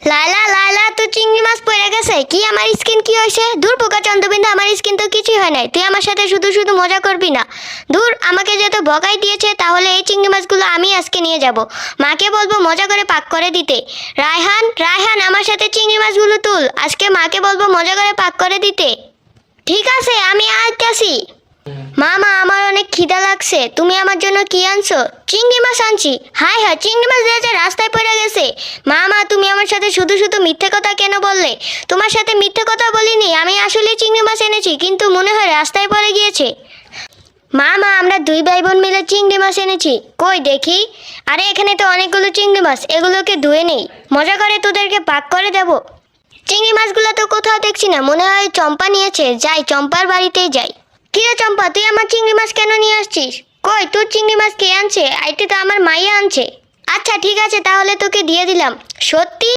লায়লা লায়লা তো চিংড়ি মাছ পড়ে গেছে। কি আমার স্কিন কি হয়েছে? দূর বোকা চন্দ্রবিন্দু, আমার স্কিন তো কিছুই হয় নাই। তুই আমার সাথে শুধু শুধু মজা করবি না। দূর, আমাকে যেহেতু বকাই দিয়েছে তাহলে এই চিংড়ি মাছগুলো আমি আজকে নিয়ে যাব। মাকে বলবো মজা করে পাক করে দিতে। রায়হান রায়হান, আমার সাথে চিংড়ি মাছগুলো তুল। আজকে মাকে বলবো মজা করে পাক করে দিতে। ঠিক আছে, আমি আসতেছি। মামা, আমার অনেক খিদা লাগছে। তুমি আমার জন্য কি আনছো? চিংড়ি মাছ আনছি। হায় হায়, চিংড়ি মাছ দিয়েছে রাস্তায় পড়ে গেছে। মামা, তুমি আমার সাথে শুধু শুধু মিথ্যে কথা কেন বললে? তোমার সাথে মিথ্যে কথা বলিনি, আমি আসলে চিংড়ি মাছ এনেছি, কিন্তু মনে হয় রাস্তায় পড়ে গিয়েছে। মামা, আমরা দুই ভাই বোন মিলে চিংড়ি মাছ এনেছি। কই দেখি। আরে এখানে তো অনেকগুলো চিংড়ি মাছ, এগুলোকে ধুয়ে নেই, মজা করে তোদেরকে পাক করে দেব। চিংড়ি মাছগুলো তো কোথাও দেখছি না, মনে হয় চম্পা নিয়েছে। যাই, চম্পার বাড়িতেই যাই। কিরে চম্পা, তুই আমার চিংড়ি মাছ কেন নিয়ে আসছিস? কই, তোর চিংড়ি মাছ কে আনছে? আইতে তো আমার মাইয়া আনছে। আচ্ছা ঠিক আছে, তাহলে তোকে দিয়ে দিলাম। সত্যি?